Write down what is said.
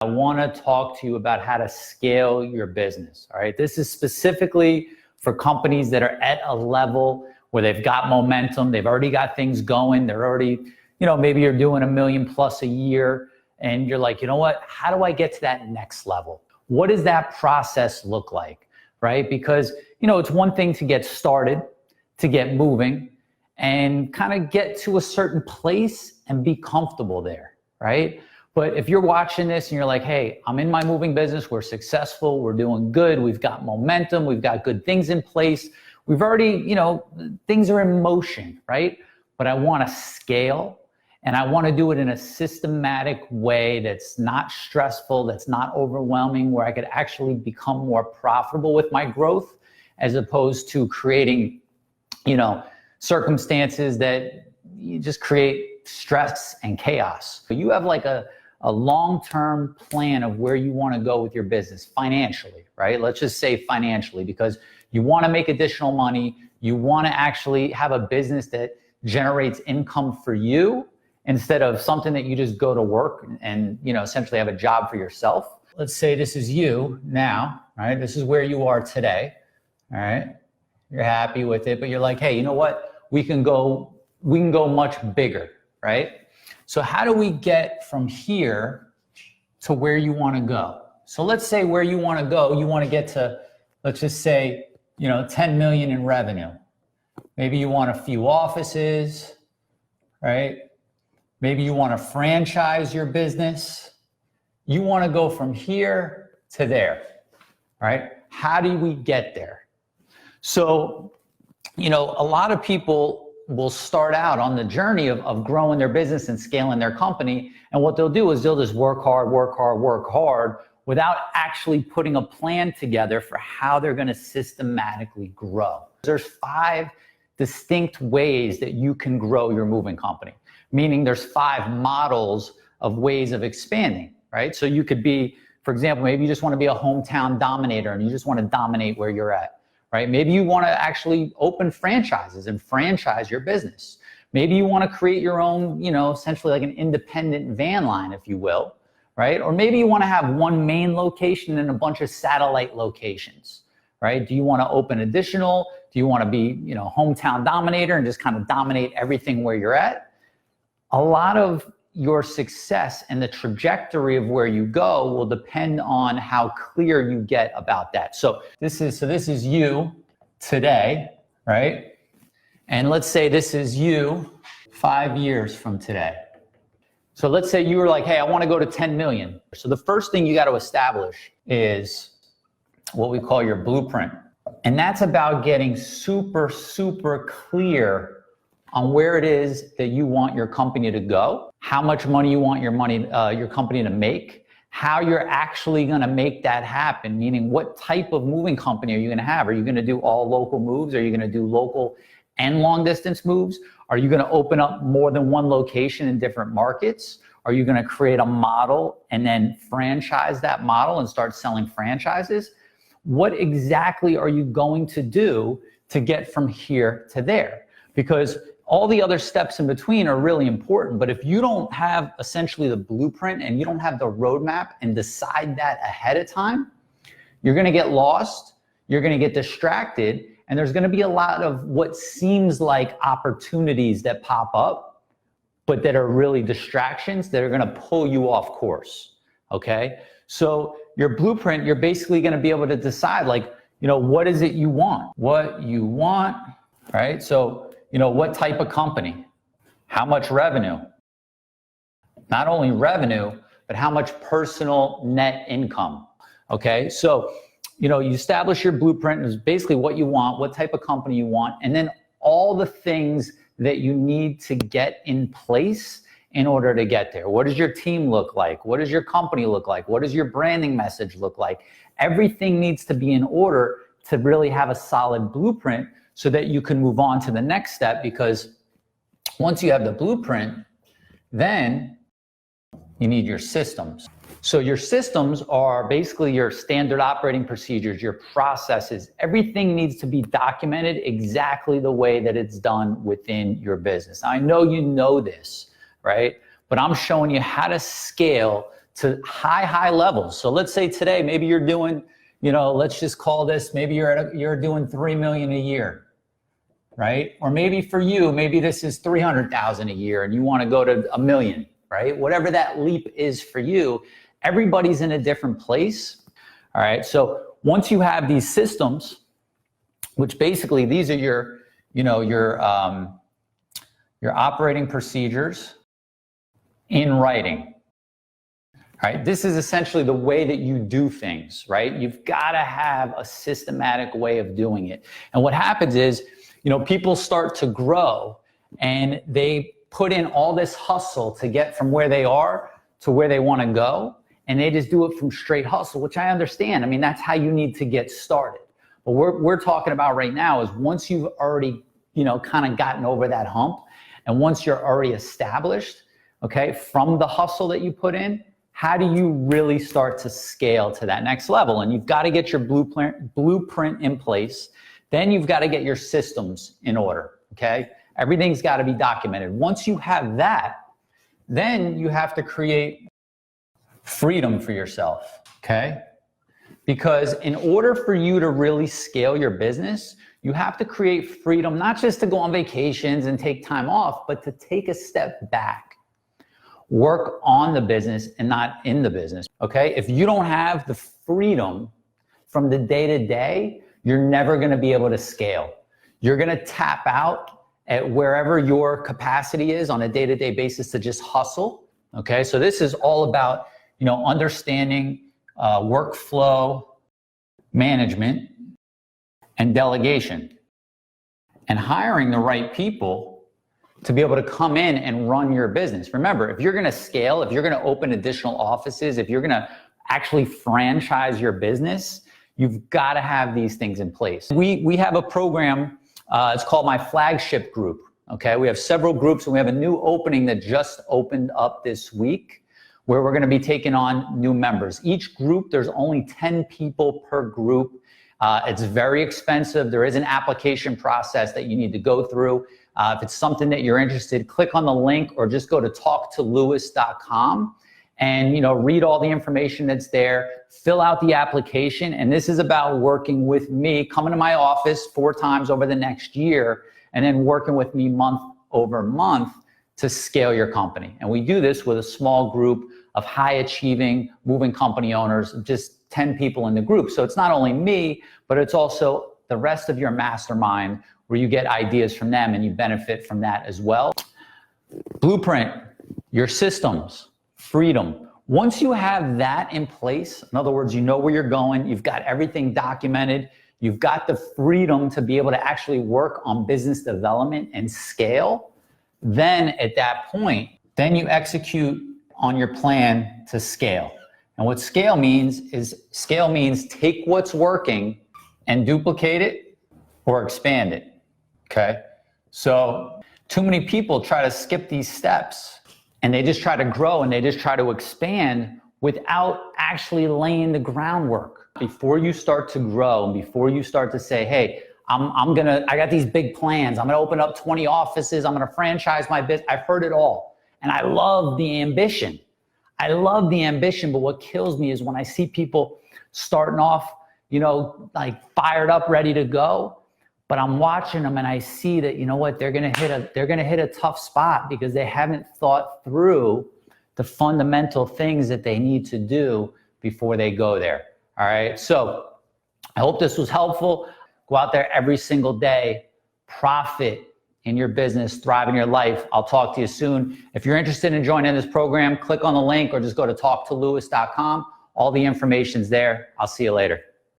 I want to talk to you about how to scale your business. All right. This is specifically for companies that are at a level where they've got momentum. They've already got things going. They're already, maybe you're doing $1 million+ a year and you're like, you know what? How do I get to that next level? What does that process look like? Right? Because, it's one thing to get started, to get moving and kind of get to a certain place and be comfortable there. Right? But if you're watching this and you're like, hey, I'm in my moving business, we're successful, we're doing good, we've got momentum, we've got good things in place, we've already, things are in motion, right? But I want to scale and I want to do it in a systematic way that's not stressful, that's not overwhelming, where I could actually become more profitable with my growth as opposed to creating, circumstances that you just create stress and chaos. You have like a long-term plan of where you want to go with your business financially, right? Let's just say financially, because you want to make additional money. You want to actually have a business that generates income for you instead of something that you just go to work and, essentially have a job for yourself. Let's say this is you now, right? This is where you are today, all right? You're happy with it, but you're like, hey, you know what? We can go much bigger, right? So how do we get from here to where you want to go? So let's say where you want to go, you want to get to, let's just say, 10 million in revenue. Maybe you want a few offices, right? Maybe you want to franchise your business. You want to go from here to there, right? How do we get there? So, a lot of people will start out on the journey of growing their business and scaling their company. And what they'll do is they'll just work hard without actually putting a plan together for how they're going to systematically grow. There's 5 distinct ways that you can grow your moving company, meaning there's 5 models of ways of expanding, right? So you could be, for example, maybe you just want to be a hometown dominator and you just want to dominate where you're at. Right? Maybe you want to actually open franchises and franchise your business. Maybe you want to create your own, essentially like an independent van line, if you will, right? Or maybe you want to have one main location and a bunch of satellite locations, right? Do you want to open additional? Do you want to be, hometown dominator and just kind of dominate everything where you're at? A lot of your success and the trajectory of where you go will depend on how clear you get about that. So this is you today, right? And let's say this is you 5 years from today. So let's say you were like, hey, I want to go to 10 million. So the first thing you got to establish is what we call your blueprint. And that's about getting super, super clear on where it is that you want your company to go, how much money you want your company to make, how you're actually going to make that happen, meaning what type of moving company are you going to have? Are you going to do all local moves? Are you going to do local and long distance moves? Are you going to open up more than one location in different markets? Are you going to create a model and then franchise that model and start selling franchises? What exactly are you going to do to get from here to there? Because all the other steps in between are really important, but if you don't have essentially the blueprint and you don't have the roadmap and decide that ahead of time, you're gonna get lost, you're gonna get distracted, and there's gonna be a lot of what seems like opportunities that pop up, but that are really distractions that are gonna pull you off course, okay? So your blueprint, you're basically gonna be able to decide what is it you want? What you want, right? So, what type of company, how much revenue, not only revenue, but how much personal net income, okay? So, you establish your blueprint is basically what you want, what type of company you want, and then all the things that you need to get in place in order to get there. What does your team look like? What does your company look like? What does your branding message look like? Everything needs to be in order to really have a solid blueprint so that you can move on to the next step, because once you have the blueprint, then you need your systems. So your systems are basically your standard operating procedures, your processes. Everything needs to be documented exactly the way that it's done within your business. Now, I know you know this, right? But I'm showing you how to scale to high levels. So let's say today, maybe you're doing, let's just call this, maybe you're doing 3 million a year, right? Or maybe for you, maybe this is 300,000 a year and you want to go to 1 million, right? Whatever that leap is for you, everybody's in a different place. All right. So once you have these systems, which basically these are your operating procedures in writing. Right? This is essentially the way that you do things, right? You've got to have a systematic way of doing it. And what happens is, people start to grow and they put in all this hustle to get from where they are to where they want to go. And they just do it from straight hustle, which I understand. I mean, that's how you need to get started. But what we're talking about right now is once you've already, kind of gotten over that hump, and once you're already established, okay, from the hustle that you put in, how do you really start to scale to that next level? And you've got to get your blueprint in place. Then you've got to get your systems in order, okay? Everything's got to be documented. Once you have that, then you have to create freedom for yourself, okay? Because in order for you to really scale your business, you have to create freedom, not just to go on vacations and take time off, but to take a step back. Work on the business and not in the business, okay? If you don't have the freedom from the day-to-day, you're never gonna be able to scale. You're gonna tap out at wherever your capacity is on a day-to-day basis to just hustle, okay? So this is all about, understanding workflow management and delegation and hiring the right people to be able to come in and run your business. Remember, if you're gonna scale, if you're gonna open additional offices, if you're gonna actually franchise your business, you've gotta have these things in place. We have a program, it's called my flagship group, okay? We have several groups and we have a new opening that just opened up this week where we're gonna be taking on new members. Each group, there's only 10 people per group. It's very expensive. There is an application process that you need to go through. If it's something that you're interested, click on the link or just go to talktolouis.com and read all the information that's there, fill out the application. And this is about working with me, coming to my office 4 times over the next year, and then working with me month over month to scale your company. And we do this with a small group of high achieving, moving company owners, just 10 people in the group. So it's not only me, but it's also the rest of your mastermind where you get ideas from them and you benefit from that as well. Blueprint, your systems, freedom. Once you have that in place, in other words, you know where you're going, you've got everything documented, you've got the freedom to be able to actually work on business development and scale, then at that point, then you execute on your plan to scale. And what scale means take what's working and duplicate it or expand it. Okay, so too many people try to skip these steps and they just try to grow and they just try to expand without actually laying the groundwork. Before you start to grow and before you start to say, hey, I got these big plans. I'm gonna open up 20 offices. I'm gonna franchise my business. I've heard it all. And I love the ambition. But what kills me is when I see people starting off, like fired up, ready to go. But I'm watching them and I see that, they're gonna hit a tough spot because they haven't thought through the fundamental things that they need to do before they go there. All right. So I hope this was helpful. Go out there every single day, profit in your business, thrive in your life. I'll talk to you soon. If you're interested in joining this program, click on the link or just go to talktolouis.com. All the information's there. I'll see you later.